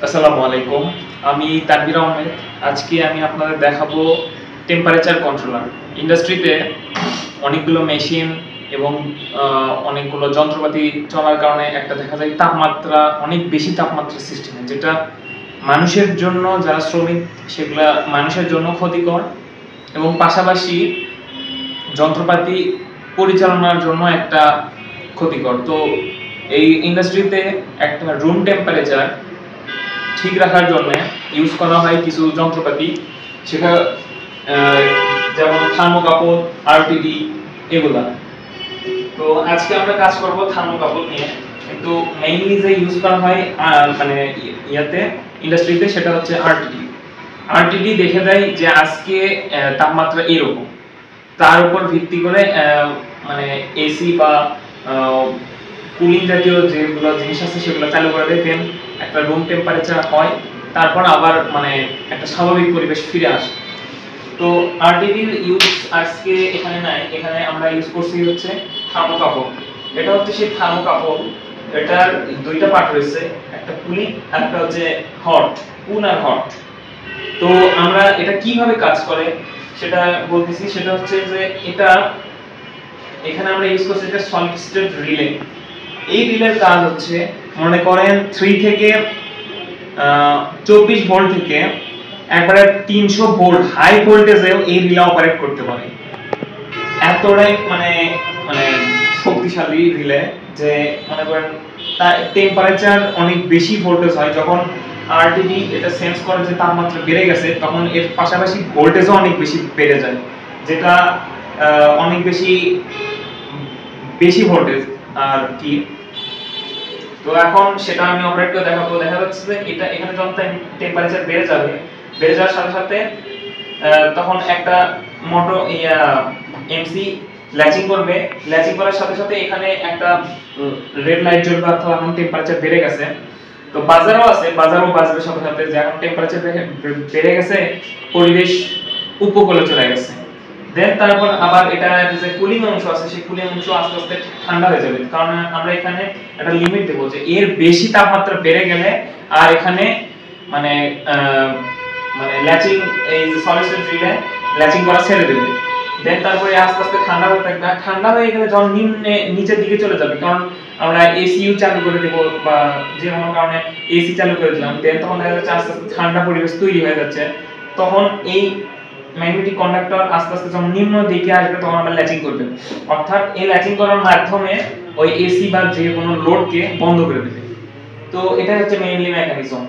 আসসালামু আলাইকুম। আমি তানভীর আহমেদ। আজকে আমি আপনাদের দেখাবো টেম্পারেচার কন্ট্রোলার। ইন্ডাস্ট্রিতে অনেকগুলো মেশিন এবং অনেকগুলো যন্ত্রপাতি চলার কারণে একটা দেখা যায় তাপমাত্রা অনেক বেশি তাপমাত্রা সৃষ্টি হয়, যেটা মানুষের জন্য, যারা শ্রমিক সেগুলা মানুষের জন্য ক্ষতিকর এবং পাশাপাশি যন্ত্রপাতি পরিচালনার জন্য একটা ক্ষতিকর। তো এই ইন্ডাস্ট্রিতে একটা রুম টেম্পারেচার ঠিক রাখার জন্য ইউজ করা হয় কিছু যন্ত্রপাতি, সেটা যেমন থার্মোকাপল, আরটিডি, এগুলা। তো আজকে আমরা কাজ করব থার্মোকাপল নিয়ে, কিন্তু মেইনলি যে ইউজ করা হয় মানে ইন্ডাস্ট্রিতে সেটা হচ্ছে আরটিডি। আরটিডি দেখে দেয় যে আজকে তাপমাত্রা এরকম, তার উপর ভিত্তি করে মানে এসি বা কুলিং জাতীয় যেগুলো জিনিস আছে সেগুলো চালু করে দেন একটা রুম টেম্পারেচার হয়, তারপর আবার মানে একটা স্বাভাবিক পরিবেশ ফিরে আসে। তো আরটিডির ইউজ আজকে এখানে নাই, এখানে আমরা ইউজ করছি হচ্ছে থার্মোকাপল। এটা হচ্ছে সেই থার্মোকাপল, এটার দুইটা পার্ট রয়েছে, একটা কুলিং আর একটা হচ্ছে হট, কুল আর হট। তো আমরা এটা কিভাবে কাজ করে সেটা বলতেছি। সেটা হচ্ছে যে এটা এখানে আমরা ইউজ করছি এটা সলিড স্টেট রিলে। এই রিলের কাজ হচ্ছে, মনে করেন 3 থেকে 24 ভোল্ট থেকে একবারে 300 ভোল্ট হাই ভোল্টেজেও এই রিলে অপারেট করতে পারে। এতটাই মানে মানে শক্তিশালী রিলে যে মনে করেন তার টেম্পারেচার অনেক বেশি ভোল্টেজ হয়, যখন আরটিডি এটা সেন্স করে যে তাপমাত্রা বেড়ে গেছে, তখন এর পাশাপাশি ভোল্টেজও অনেক বেশি বেড়ে যায়, যেটা অনেক বেশি বেশি ভোল্টেজ আর কি। তো এখন সেটা আমি অপারেট করে দেখাবো। দেখা যাচ্ছে যে এটা এখানে যখন টেম্পারেচার বেড়ে যাবে, বেড়ে যাওয়ার সাথে সাথে তখন একটা মোটর এমসি ল্যাচিং করবে। ল্যাচিং করার সাথে সাথে এখানে একটা রেড লাইট জ্বলবে, অথবা এখন টেম্পারেচার বেড়ে গেছে। তো বাজারও আছে, বাজারও বাজারের সাথে সাথে যে এখন টেম্পারেচার বেড়ে গেছে, পরিবেশ উপকূলে চলে গেছে। দেন তারপর আবার এটা যে কুলিং অংশ আছে, সেই কুলিং অংশ আস্তে আস্তে ঠান্ডা হয়ে যাবে, কারণ আমরা এখানে একটা লিমিট দেবো যে এর বেশি তাপমাত্রা বেড়ে গেলে আর এখানে মানে মানে ল্যাচিং, এই যে সলিড স্টেট রিলে ল্যাচিং করা ছেড়ে দেবে। দেন তারপরে আস্তে আস্তে ঠান্ডা হতে থাকবে। ঠান্ডা হয়ে গেলে যখন নিচের দিকে চলে যাবে, কারণ আমরা এসিও চালু করে দেব বা যে কোনো কারণে এসি চালু করে দিলাম, দেন তখন দেখা যাচ্ছে আস্তে আস্তে ঠান্ডা পরিবেশ তৈরি হয়ে যাচ্ছে। তখন এই ম্যাগনেটিক কন্ডাক্টর আস্তে আস্তে যখন নিম্ন দিকে আসবে, তখন আমরা ল্যাচিং করবে। অর্থাৎ এই ল্যাচিং করার মাধ্যমে ওই এসি বা যে কোনো লোডকে বন্ধ করে দেবে। তো এটা হচ্ছে মেইনলি মেকানিজম।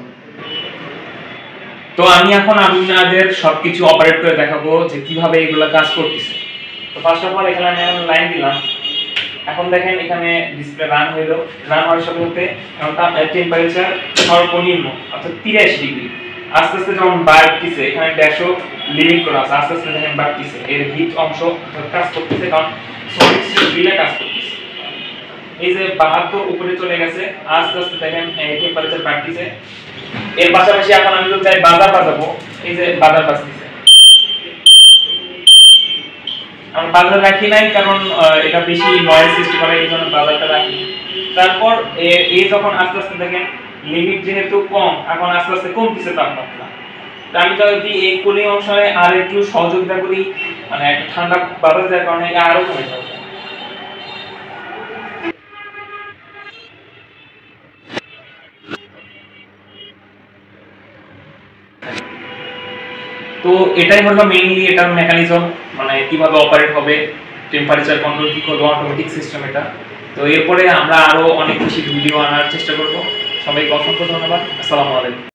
তো আমি এখন আপনাদের সবকিছু অপারেট করে দেখাবো যে কিভাবে এগুলো কাজ করতেছে। তো ফার্স্ট অফ অল এখানে আমি লাইন দিলাম। এখন দেখেন এখানে ডিসপ্লে রান হইলো। রান হওয়ার সাথে সাথে এখন টেম্পারেচার সর্বনিম্ন অর্থাৎ 83 ডিগ্রি। আস্তে আস্তে যখন বাড়তিছে, এখানে ড্যাশও লিমিট করা আছে, আস্তে আস্তে দেখেন বাড়তিছে, এর হিট অংশ কাজ করতেছে, কারণ সলিড স্টেট রিলে কাজ করতেছে। এই যে 72 উপরে চলে গেছে, আস্তে আস্তে দেখেন টেম্পারেচার বাড়তিছে। এর পাশাপাশি এখন আমি যদি চাই বাজার বাজাবো, এই যে বাজার বাজতেছে। আমি বাজার রাখি নাই, কারণ এটা বেশি নয়েজ সৃষ্টি করে, এই জন্য বাজারটা রাখি। তারপর এই যখন আস্তে আস্তে দেখেন লিমিট যেহেতু কম, এখন আস্তে আস্তে কমতেছে তাপমাত্রা। আমি যদি এই কুলিং অংশে আর একটু সহযোগিতা করি, মানে একটা ঠান্ডা বাতাস দেওয়ার কারণে আরো কমে যাবে। তো এটাই হলো মেইনলি এটার মেকানিজম, মানে কিভাবে অপারেট হবে, টেম্পারেচার কন্ট্রোল কি করবে, অটোমেটিক সিস্টেম এটা। তো এরপরে আমরা আরো অনেক বেশি ভিডিও আনার চেষ্টা করব। সবাইকে অসংখ্য ধন্যবাদ। আসসালামু আলাইকুম।